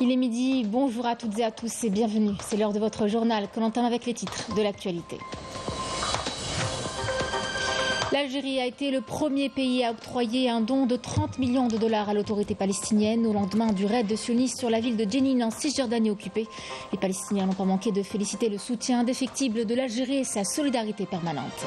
Il est midi, bonjour à toutes et à tous et bienvenue. C'est l'heure de votre journal que l'on entame avec les titres de l'actualité. L'Algérie a été le premier pays à octroyer un don de 30 millions de dollars à l'autorité palestinienne au lendemain du raid sioniste sur la ville de Jenin en Cisjordanie occupée. Les Palestiniens n'ont pas manqué de féliciter le soutien indéfectible de l'Algérie et sa solidarité permanente.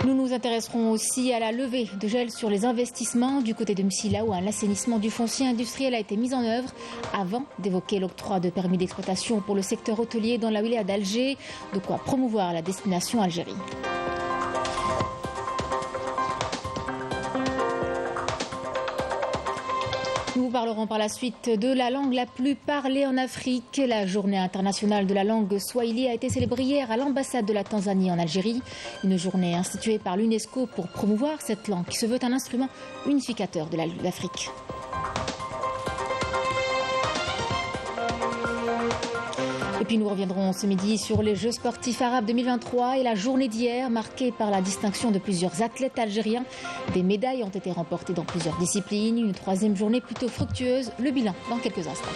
Nous nous intéresserons aussi à la levée de gel sur les investissements du côté de Msila où un assainissement du foncier industriel a été mis en œuvre avant d'évoquer l'octroi de permis d'exploitation pour le secteur hôtelier dans la wilaya d'Alger, de quoi promouvoir la destination Algérie. Nous vous parlerons par la suite de la langue la plus parlée en Afrique. La journée internationale de la langue swahili a été célébrée hier à l'ambassade de la Tanzanie en Algérie. Une journée instituée par l'UNESCO pour promouvoir cette langue qui se veut un instrument unificateur de l'Afrique. Et puis nous reviendrons ce midi sur les Jeux sportifs arabes 2023 et la journée d'hier marquée par la distinction de plusieurs athlètes algériens. Des médailles ont été remportées dans plusieurs disciplines. Une troisième journée plutôt fructueuse. Le bilan dans quelques instants.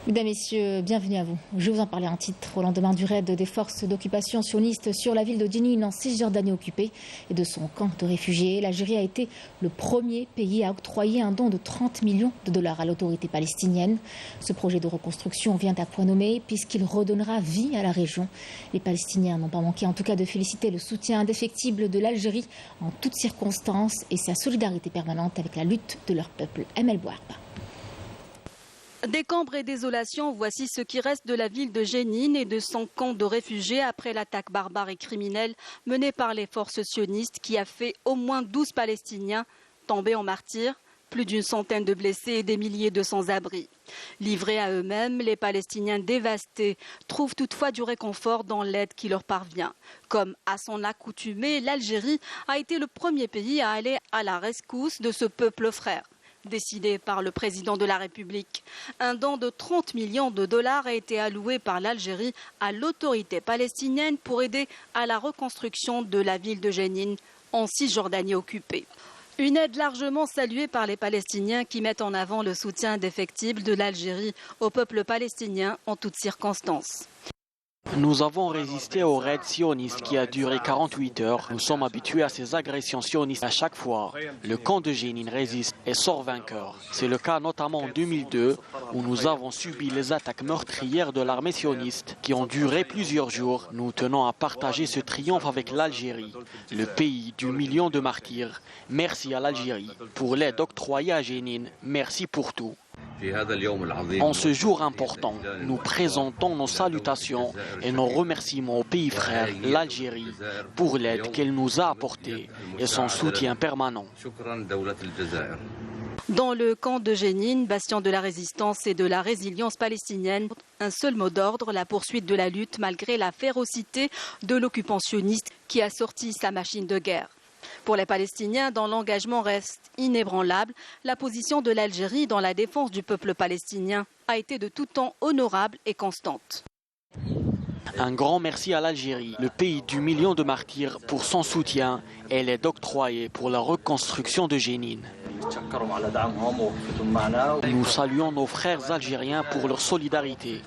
Mesdames, Messieurs, bienvenue à vous. Je vous en parlais en titre au lendemain du raid des forces d'occupation sionistes sur la ville de Jenin en Cisjordanie occupée et de son camp de réfugiés. L'Algérie a été le premier pays à octroyer un don de 30 millions de dollars à l'autorité palestinienne. Ce projet de reconstruction vient à point nommé puisqu'il redonnera vie à la région. Les Palestiniens n'ont pas manqué en tout cas de féliciter le soutien indéfectible de l'Algérie en toutes circonstances et sa solidarité permanente avec la lutte de leur peuple. Emel Bouarba. Décombres et désolation, voici ce qui reste de la ville de Jenin et de son camp de réfugiés après l'attaque barbare et criminelle menée par les forces sionistes qui a fait au moins 12 Palestiniens tomber en martyrs, plus d'une centaine de blessés et des milliers de sans-abri. Livrés à eux-mêmes, les Palestiniens dévastés trouvent toutefois du réconfort dans l'aide qui leur parvient. Comme à son accoutumée, l'Algérie a été le premier pays à aller à la rescousse de ce peuple frère. Décidé par le président de la République. Un don de 30 millions de dollars a été alloué par l'Algérie à l'autorité palestinienne pour aider à la reconstruction de la ville de Jenin en Cisjordanie occupée. Une aide largement saluée par les Palestiniens qui mettent en avant le soutien indéfectible de l'Algérie au peuple palestinien en toutes circonstances. Nous avons résisté au raid sioniste qui a duré 48 heures. Nous sommes habitués à ces agressions sionistes à chaque fois. Le camp de Jenin résiste et sort vainqueur. C'est le cas notamment en 2002 où nous avons subi les attaques meurtrières de l'armée sioniste qui ont duré plusieurs jours. Nous tenons à partager ce triomphe avec l'Algérie, le pays du million de martyrs. Merci à l'Algérie pour l'aide octroyée à Jenin. Merci pour tout. En ce jour important, nous présentons nos salutations et nos remerciements au pays frère, l'Algérie, pour l'aide qu'elle nous a apportée et son soutien permanent. Dans le camp de Jenin, bastion de la résistance et de la résilience palestinienne, un seul mot d'ordre, la poursuite de la lutte malgré la férocité de l'occupant sioniste qui a sorti sa machine de guerre. Pour les Palestiniens, dont l'engagement reste inébranlable, la position de l'Algérie dans la défense du peuple palestinien a été de tout temps honorable et constante. Un grand merci à l'Algérie, le pays du million de martyrs, pour son soutien et l'aide octroyée pour la reconstruction de Jenin. Nous saluons nos frères algériens pour leur solidarité.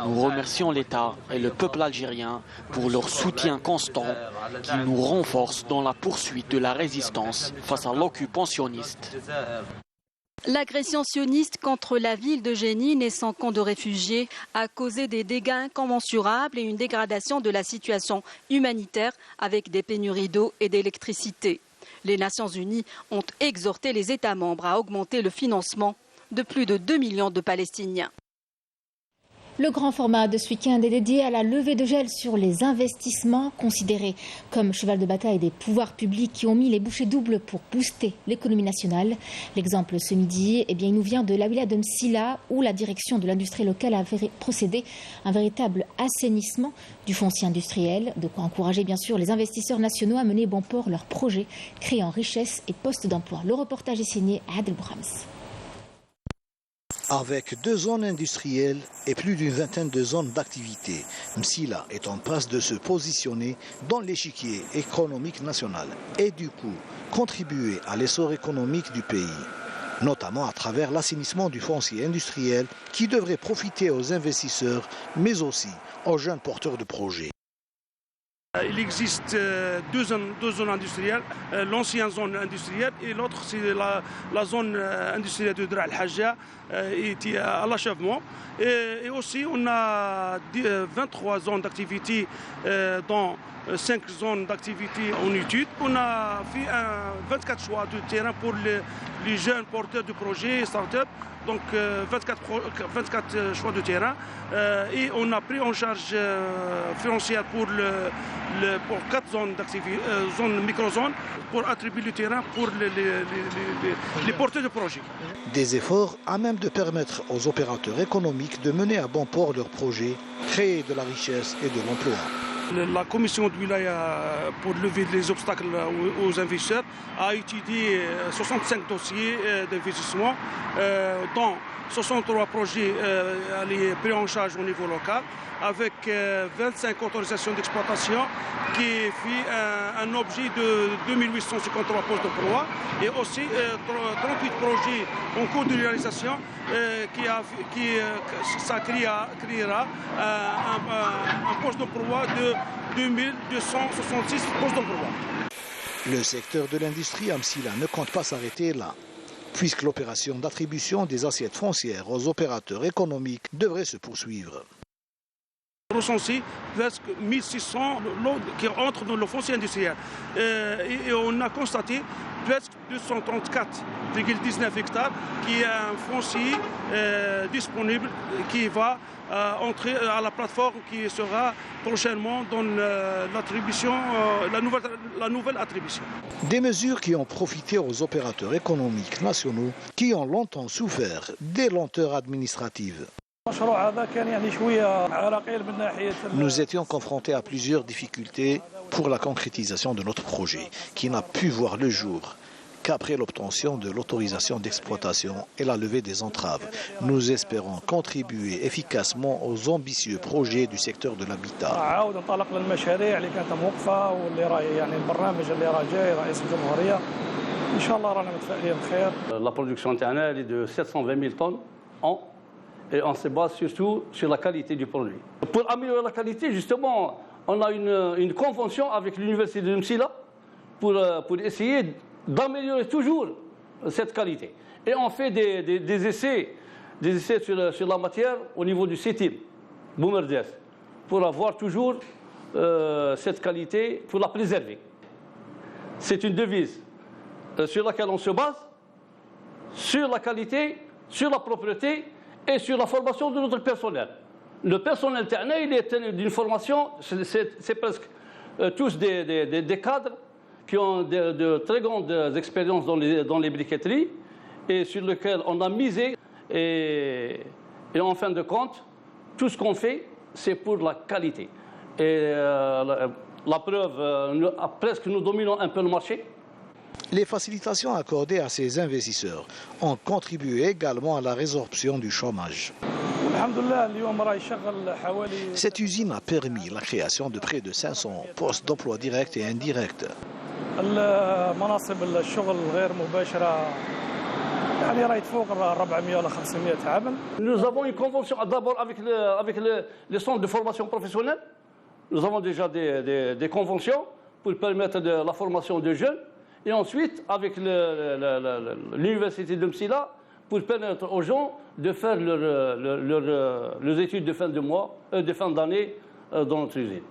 Nous remercions l'État et le peuple algérien pour leur soutien constant qui nous renforce dans la poursuite de la résistance face à l'occupant sioniste. L'agression sioniste contre la ville de Jenin et son camp de réfugiés a causé des dégâts incommensurables et une dégradation de la situation humanitaire avec des pénuries d'eau et d'électricité. Les Nations Unies ont exhorté les États membres à augmenter le financement de plus de 2 millions de Palestiniens. Le grand format de ce week-end est dédié à la levée de gel sur les investissements considérés comme cheval de bataille des pouvoirs publics qui ont mis les bouchées doubles pour booster l'économie nationale. L'exemple ce midi, il nous vient de la wilaya de Msila où la direction de l'industrie locale a procédé à un véritable assainissement du foncier industriel. De quoi encourager bien sûr les investisseurs nationaux à mener bon port leurs projets, créant richesse et postes d'emploi. Le reportage est signé Adel Brahms. Avec 2 zones industrielles et plus d'une vingtaine de zones d'activité, Msila est en passe de se positionner dans l'échiquier économique national et du coup contribuer à l'essor économique du pays, notamment à travers l'assainissement du foncier industriel qui devrait profiter aux investisseurs mais aussi aux jeunes porteurs de projets. Il existe deux zones industrielles, l'ancienne zone industrielle et l'autre c'est la zone industrielle de Dra al-Hajja qui est à l'achèvement. Et aussi on a 23 zones d'activité dans 5 zones d'activité en étude. On a fait 24 choix de terrain pour les jeunes porteurs de projets, start-up. Donc 24 choix de terrain et on a pris en charge financière pour 4 zones d'activité, micro-zones, pour attribuer le terrain pour les porteurs de projets. Des efforts à même de permettre aux opérateurs économiques de mener à bon port leurs projets, créer de la richesse et de l'emploi. La commission de Wilaya pour lever les obstacles aux investisseurs a étudié 65 dossiers d'investissement, dont 63 projets pris en charge au niveau local, avec 25 autorisations d'exploitation qui fait un objet de 2853 postes d'emploi et aussi 38 projets en cours de réalisation ça créera un poste d'emploi de 2266 postes d'emploi. Le secteur de l'industrie à Msila ne compte pas s'arrêter là, puisque l'opération d'attribution des assiettes foncières aux opérateurs économiques devrait se poursuivre. Recensé presque 1600 lots qui entrent dans le foncier industriel. Et on a constaté presque 234,19 hectares qui est un foncier disponible qui va entrer à la plateforme qui sera prochainement dans l'attribution, la nouvelle attribution. Des mesures qui ont profité aux opérateurs économiques nationaux qui ont longtemps souffert des lenteurs administratives. Nous étions confrontés à plusieurs difficultés pour la concrétisation de notre projet, qui n'a pu voir le jour qu'après l'obtention de l'autorisation d'exploitation et la levée des entraves. Nous espérons contribuer efficacement aux ambitieux projets du secteur de l'habitat. La production interne est de 720 000 tonnes an. Et on se base surtout sur la qualité du produit. Pour améliorer la qualité, justement, on a une convention avec l'université de Msila pour essayer d'améliorer toujours cette qualité. Et on fait des essais sur la matière au niveau du CETIM, Boumerdes, pour avoir toujours cette qualité, pour la préserver. C'est une devise sur laquelle on se base, sur la qualité, sur la propreté, et sur la formation de notre personnel. Le personnel ternain, il est d'une formation, c'est presque tous des cadres qui ont de très grandes expériences dans les briqueteries et sur lesquels on a misé. Et en fin de compte, tout ce qu'on fait, c'est pour la qualité. Et la preuve, presque nous dominons un peu le marché. Les facilitations accordées à ces investisseurs ont contribué également à la résorption du chômage. Cette usine a permis la création de près de 500 postes d'emploi directs et indirects. Nous avons une convention d'abord avec le centre de formation professionnelle. Nous avons déjà des conventions pour permettre la formation des jeunes. Et ensuite, avec l'université de Msila, pour permettre aux gens de faire leurs études de fin d'année dans notre usine.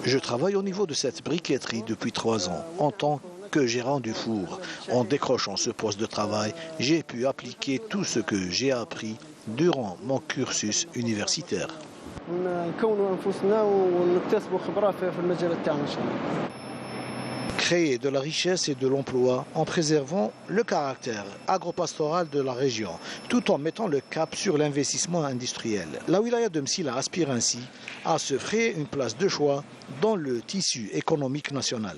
Je travaille au niveau de cette briqueterie depuis 3 ans, en tant que gérant du four. En décrochant ce poste de travail, j'ai pu appliquer tout ce que j'ai appris durant mon cursus universitaire. Créer de la richesse et de l'emploi en préservant le caractère agropastoral de la région, tout en mettant le cap sur l'investissement industriel. La wilaya de Msila aspire ainsi à se frayer une place de choix dans le tissu économique national.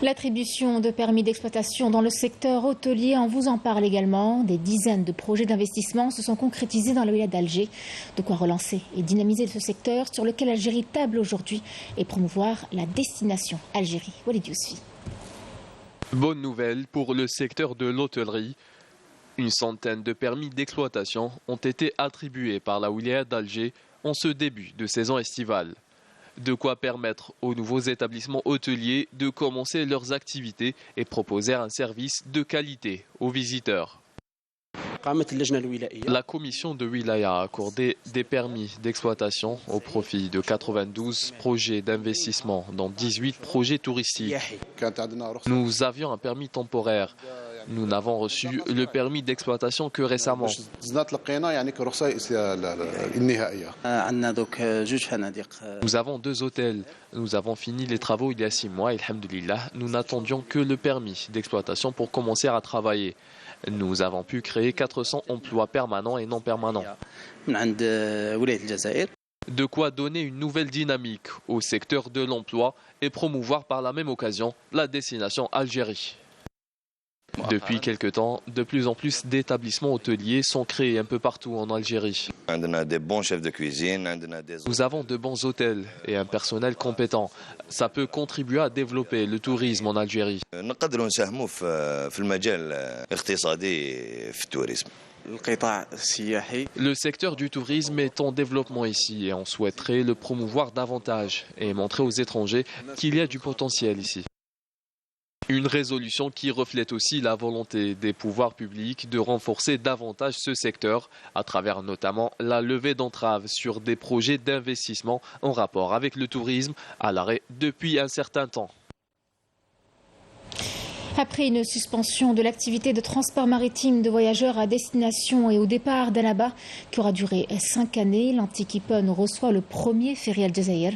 L'attribution de permis d'exploitation dans le secteur hôtelier, on vous en parle également. Des dizaines de projets d'investissement se sont concrétisés dans la wilaya d'Alger. De quoi relancer et dynamiser ce secteur sur lequel l'Algérie table aujourd'hui et promouvoir la destination Algérie. Walid Yousfi. Bonne nouvelle pour le secteur de l'hôtellerie. Une centaine de permis d'exploitation ont été attribués par la wilaya d'Alger en ce début de saison estivale. De quoi permettre aux nouveaux établissements hôteliers de commencer leurs activités et proposer un service de qualité aux visiteurs. La commission de wilaya a accordé des permis d'exploitation au profit de 92 projets d'investissement dans 18 projets touristiques. Nous avions un permis temporaire. Nous n'avons reçu le permis d'exploitation que récemment. Nous avons 2 hôtels. Nous avons fini les travaux il y a 6 mois et alhamdoulilah, nous n'attendions que le permis d'exploitation pour commencer à travailler. Nous avons pu créer 400 emplois permanents et non permanents. De quoi donner une nouvelle dynamique au secteur de l'emploi et promouvoir par la même occasion la destination Algérie. Depuis quelque temps, de plus en plus d'établissements hôteliers sont créés un peu partout en Algérie. Des bons chefs de cuisine. Nous avons de bons hôtels et un personnel compétent. Ça peut contribuer à développer le tourisme en Algérie. Le secteur du tourisme est en développement ici et on souhaiterait le promouvoir davantage et montrer aux étrangers qu'il y a du potentiel ici. Une résolution qui reflète aussi la volonté des pouvoirs publics de renforcer davantage ce secteur, à travers notamment la levée d'entraves sur des projets d'investissement en rapport avec le tourisme à l'arrêt depuis un certain temps. Après une suspension de l'activité de transport maritime de voyageurs à destination et au départ d'Annaba, qui aura duré 5 années, l'Antiquipone reçoit le premier ferry Al Jazair.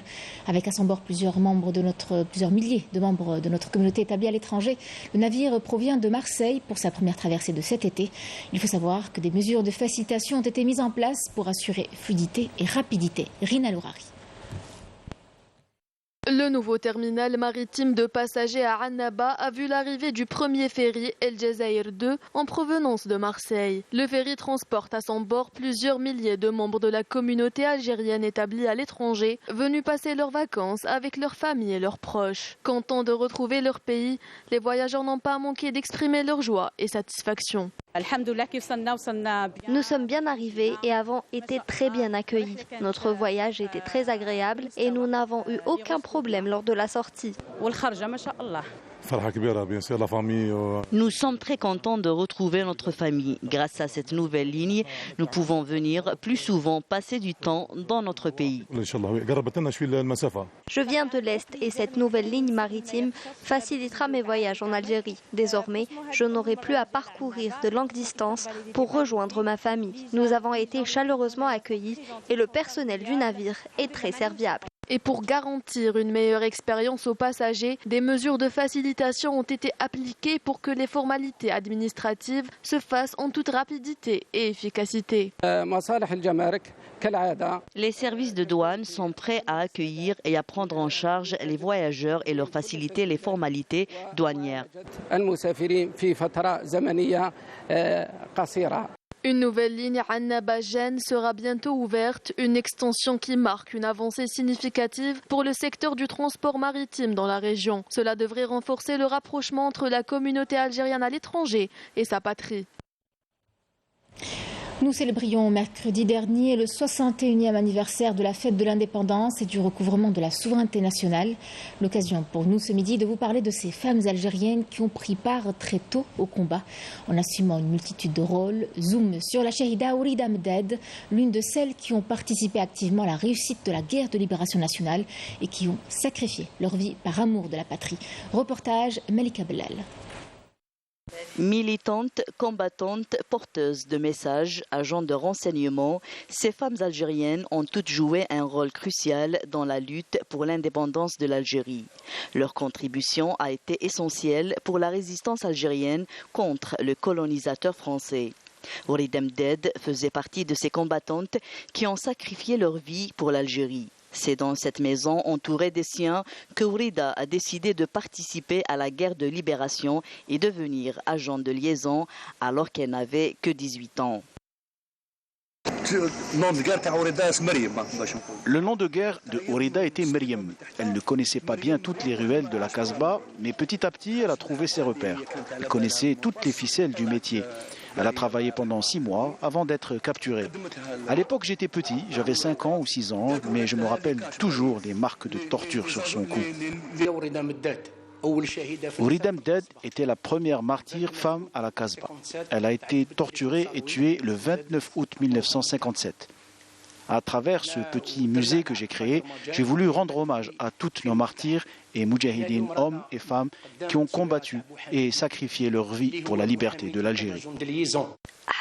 Avec à son bord plusieurs milliers de membres de notre communauté établie à l'étranger, le navire provient de Marseille pour sa première traversée de cet été. Il faut savoir que des mesures de facilitation ont été mises en place pour assurer fluidité et rapidité. Rina Lourari. Le nouveau terminal maritime de passagers à Annaba a vu l'arrivée du premier ferry El Jazair 2 en provenance de Marseille. Le ferry transporte à son bord plusieurs milliers de membres de la communauté algérienne établie à l'étranger, venus passer leurs vacances avec leurs familles et leurs proches. Contents de retrouver leur pays, les voyageurs n'ont pas manqué d'exprimer leur joie et satisfaction. Nous sommes bien arrivés et avons été très bien accueillis. Notre voyage était très agréable et nous n'avons eu aucun problème lors de la sortie. Nous sommes très contents de retrouver notre famille. Grâce à cette nouvelle ligne, nous pouvons venir plus souvent passer du temps dans notre pays. Je viens de l'Est et cette nouvelle ligne maritime facilitera mes voyages en Algérie. Désormais, je n'aurai plus à parcourir de longues distances pour rejoindre ma famille. Nous avons été chaleureusement accueillis et le personnel du navire est très serviable. Et pour garantir une meilleure expérience aux passagers, des mesures de facilitation ont été appliquées pour que les formalités administratives se fassent en toute rapidité et efficacité. Les services de douane sont prêts à accueillir et à prendre en charge les voyageurs et leur faciliter les formalités douanières. Une nouvelle ligne Annaba-Gênes sera bientôt ouverte, une extension qui marque une avancée significative pour le secteur du transport maritime dans la région. Cela devrait renforcer le rapprochement entre la communauté algérienne à l'étranger et sa patrie. Nous célébrions mercredi dernier le 61e anniversaire de la fête de l'indépendance et du recouvrement de la souveraineté nationale. L'occasion pour nous ce midi de vous parler de ces femmes algériennes qui ont pris part très tôt au combat en assumant une multitude de rôles. Zoom sur la Chahida Ourida Mded, l'une de celles qui ont participé activement à la réussite de la guerre de libération nationale et qui ont sacrifié leur vie par amour de la patrie. Reportage Malika Bellal. Militantes, combattantes, porteuses de messages, agents de renseignement, ces femmes algériennes ont toutes joué un rôle crucial dans la lutte pour l'indépendance de l'Algérie. Leur contribution a été essentielle pour la résistance algérienne contre le colonisateur français. Ourida Mded faisait partie de ces combattantes qui ont sacrifié leur vie pour l'Algérie. C'est dans cette maison entourée des siens que Ourida a décidé de participer à la guerre de libération et devenir agent de liaison alors qu'elle n'avait que 18 ans. Le nom de guerre de Ourida était Meriem. Elle ne connaissait pas bien toutes les ruelles de la Casbah, mais petit à petit, elle a trouvé ses repères. Elle connaissait toutes les ficelles du métier. Elle a travaillé pendant 6 mois avant d'être capturée. À l'époque, j'étais petit, j'avais 5 ans ou 6 ans, mais je me rappelle toujours des marques de torture sur son cou. Ourida Mdad était la première martyre femme à la Casbah. Elle a été torturée et tuée le 29 août 1957. À travers ce petit musée que j'ai créé, j'ai voulu rendre hommage à toutes nos martyrs et moudjahidines, hommes et femmes, qui ont combattu et sacrifié leur vie pour la liberté de l'Algérie.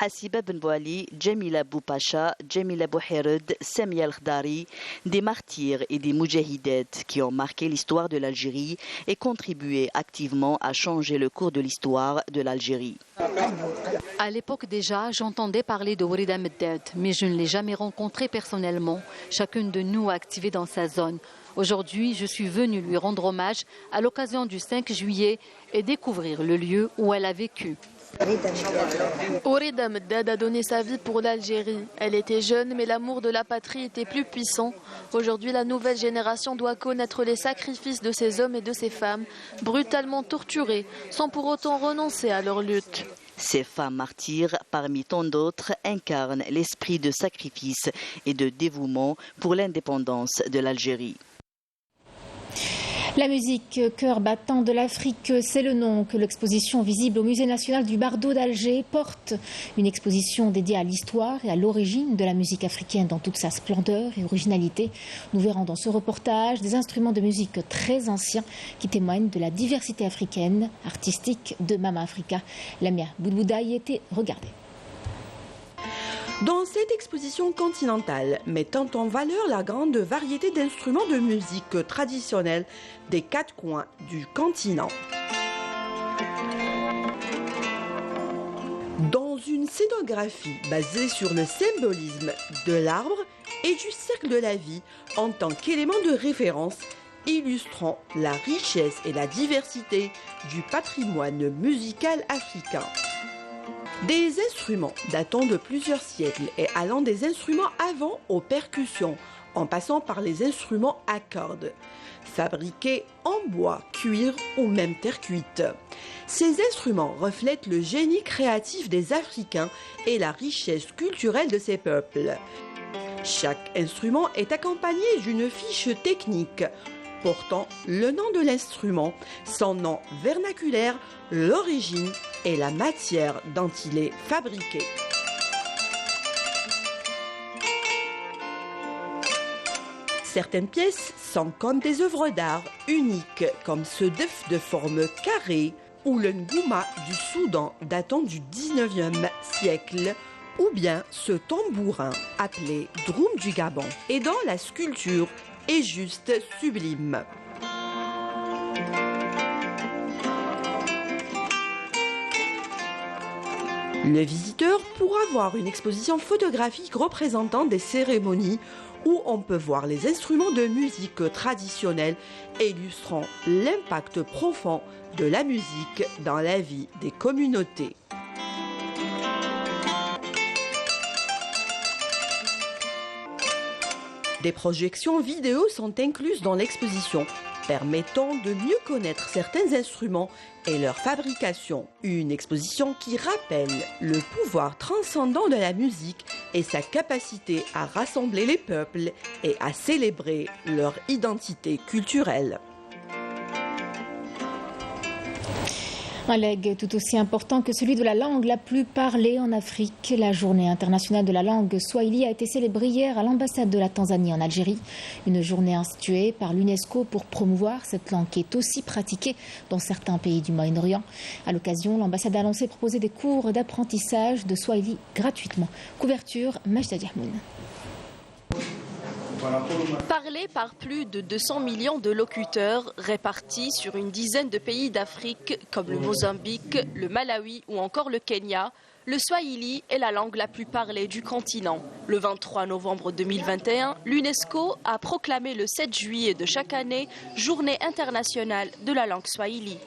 Hassiba Benbouali, Jamila Boupacha, Jamila Bouhired, Samia Al-Khdari, des martyrs et des moudjahidettes qui ont marqué l'histoire de l'Algérie et contribué activement à changer le cours de l'histoire de l'Algérie. À l'époque déjà, j'entendais parler de Ourida Mdad, mais je ne l'ai jamais rencontré personnellement. Chacune de nous a activé dans sa zone. Aujourd'hui, je suis venue lui rendre hommage à l'occasion du 5 juillet et découvrir le lieu où elle a vécu. Ourida Mdad a donné sa vie pour l'Algérie. Elle était jeune, mais l'amour de la patrie était plus puissant. Aujourd'hui, la nouvelle génération doit connaître les sacrifices de ces hommes et de ces femmes, brutalement torturés, sans pour autant renoncer à leur lutte. Ces femmes martyrs, parmi tant d'autres, incarnent l'esprit de sacrifice et de dévouement pour l'indépendance de l'Algérie. La musique cœur battant de l'Afrique, c'est le nom que l'exposition visible au Musée national du Bardo d'Alger porte. Une exposition dédiée à l'histoire et à l'origine de la musique africaine dans toute sa splendeur et originalité. Nous verrons dans ce reportage des instruments de musique très anciens qui témoignent de la diversité africaine, artistique de Mama Africa. Lamia Boudbouda y était regardée. Dans cette exposition continentale, mettant en valeur la grande variété d'instruments de musique traditionnels des 4 coins du continent. Dans une scénographie basée sur le symbolisme de l'arbre et du cercle de la vie en tant qu'élément de référence, illustrant la richesse et la diversité du patrimoine musical africain. Des instruments datant de plusieurs siècles et allant des instruments avant aux percussions, en passant par les instruments à cordes, fabriqués en bois, cuir ou même terre cuite. Ces instruments reflètent le génie créatif des Africains et la richesse culturelle de ces peuples. Chaque instrument est accompagné d'une fiche technique portant le nom de l'instrument, son nom vernaculaire, l'origine et la matière dont il est fabriqué. Certaines pièces sont comme des œuvres d'art uniques, comme ce def de forme carrée ou le ngouma du Soudan datant du 19e siècle, ou bien ce tambourin appelé droum du Gabon. Et dans la sculpture est juste sublime. Le visiteur pourra voir une exposition photographique représentant des cérémonies où on peut voir les instruments de musique traditionnels illustrant l'impact profond de la musique dans la vie des communautés. Des projections vidéo sont incluses dans l'exposition, permettant de mieux connaître certains instruments et leur fabrication. Une exposition qui rappelle le pouvoir transcendant de la musique et sa capacité à rassembler les peuples et à célébrer leur identité culturelle. Un legs tout aussi important que celui de la langue la plus parlée en Afrique. La journée internationale de la langue swahili a été célébrée hier à l'ambassade de la Tanzanie en Algérie. Une journée instituée par l'UNESCO pour promouvoir cette langue qui est aussi pratiquée dans certains pays du Moyen-Orient. À l'occasion, l'ambassade a annoncé proposer des cours d'apprentissage de swahili gratuitement. Couverture, Majda Diahmoun. Parlé par plus de 200 millions de locuteurs répartis sur une dizaine de pays d'Afrique comme le Mozambique, le Malawi ou encore le Kenya, Le swahili est la langue la plus parlée du continent. Le 23 novembre 2021, l'UNESCO a proclamé le 7 juillet de chaque année Journée internationale de la langue swahili.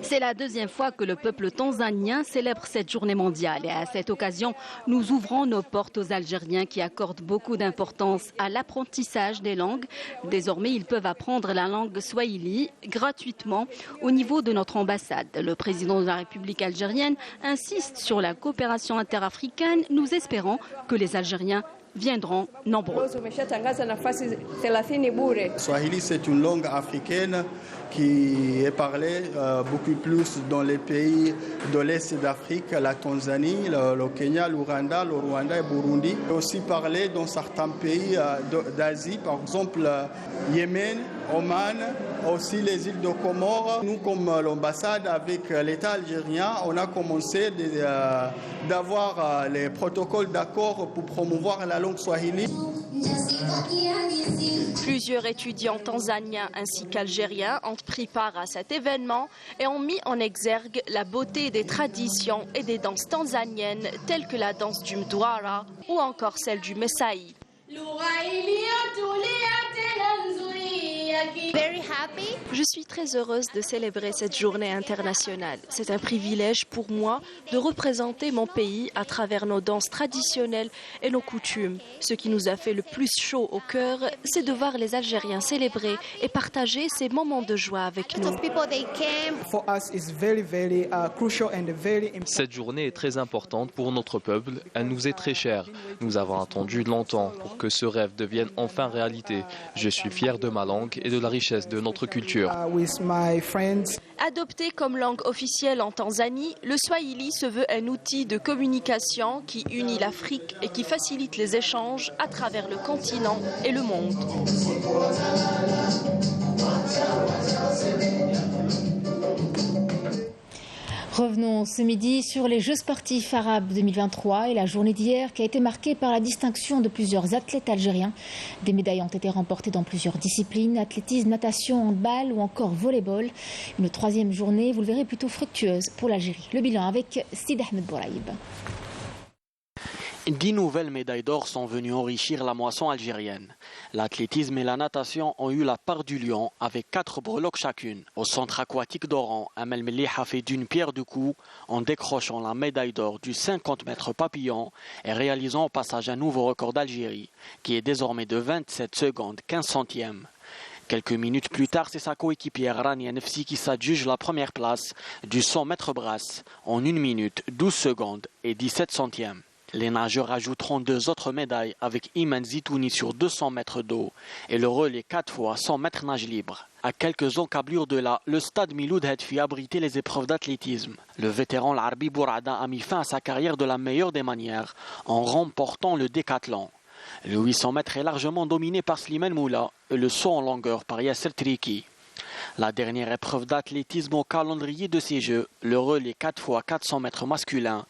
C'est la deuxième fois que le peuple tanzanien célèbre cette journée mondiale. Et à cette occasion, nous ouvrons nos portes aux Algériens qui accordent beaucoup d'importance à l'apprentissage des langues. Désormais, ils peuvent apprendre la langue swahili gratuitement au niveau de notre ambassade. Le président de la République algérienne insiste sur la coopération interafricaine. Nous espérons que les Algériens viendront nombreux. Swahili, c'est une langue africaine qui est parlée beaucoup plus dans les pays de l'Est d'Afrique, la Tanzanie, le Kenya, l'Ouganda, le Rwanda et le Burundi. Aussi parlée dans certains pays d'Asie, par exemple Yémen, Oman, aussi les îles de Comores. Nous, comme l'ambassade avec l'État algérien, on a commencé d'avoir les protocoles d'accord pour promouvoir la langue swahili. Plusieurs étudiants tanzaniens ainsi qu'algériens ont pris part à cet événement et ont mis en exergue la beauté des traditions et des danses tanzaniennes telles que la danse du Mdwara ou encore celle du Messaï. Je suis très heureuse de célébrer cette journée internationale. C'est un privilège pour moi de représenter mon pays à travers nos danses traditionnelles et nos coutumes. Ce qui nous a fait le plus chaud au cœur, c'est de voir les Algériens célébrer et partager ces moments de joie avec nous. Cette journée est très importante pour notre peuple. Elle nous est très chère. Nous avons attendu longtemps pour que ce rêve devienne enfin réalité. Je suis fier de ma langue et de la richesse de notre culture. Adopté comme langue officielle en Tanzanie, le swahili se veut un outil de communication qui unit l'Afrique et qui facilite les échanges à travers le continent et le monde. Revenons ce midi sur les Jeux sportifs arabes 2023 et la journée d'hier qui a été marquée par la distinction de plusieurs athlètes algériens. Des médailles ont été remportées dans plusieurs disciplines, athlétisme, natation, handball ou encore volleyball. Une troisième journée, vous le verrez, plutôt fructueuse pour l'Algérie. Le bilan avec Sid Ahmed Bouraïb. 10 nouvelles médailles d'or sont venues enrichir la moisson algérienne. L'athlétisme et la natation ont eu la part du lion avec 4 breloques chacune. Au centre aquatique d'Oran, Amel Melih a fait d'une pierre deux coups en décrochant la médaille d'or du 50 mètres papillon et réalisant au passage un nouveau record d'Algérie qui est désormais de 27 secondes 15 centièmes. Quelques minutes plus tard, c'est sa coéquipière Rania Nefsi qui s'adjuge la première place du 100 mètres brasse en 1 minute 12 secondes et 17 centièmes. Les nageurs ajouteront 2 autres médailles avec Iman Zitouni sur 200 mètres d'eau et le relais 4 fois 100 mètres nage libre. À quelques encablures de là, le stade Miloud Hedfi abritait les épreuves d'athlétisme. Le vétéran Larbi Bourada a mis fin à sa carrière de la meilleure des manières en remportant le décathlon. Le 800 mètres est largement dominé par Slimane Moula et le saut en longueur par Yasser Triki. La dernière épreuve d'athlétisme au calendrier de ces Jeux, le relais 4 x 400 mètres masculin,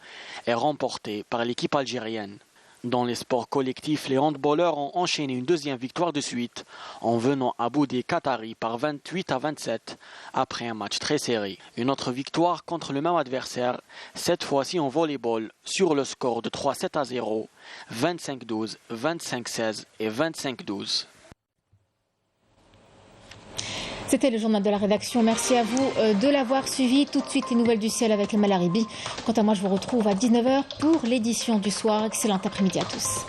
est remporté par l'équipe algérienne. Dans les sports collectifs, les handballeurs ont enchaîné une deuxième victoire de suite en venant à bout des Qataris par 28-27 après un match très serré. Une autre victoire contre le même adversaire, cette fois-ci en volleyball, sur le score de 3-7-0, 25-12, 25-16 et 25-12. C'était le journal de la rédaction. Merci à vous de l'avoir suivi. Tout de suite, les nouvelles du ciel avec Amal Aribi. Quant à moi, je vous retrouve à 19h pour l'édition du soir. Excellent après-midi à tous.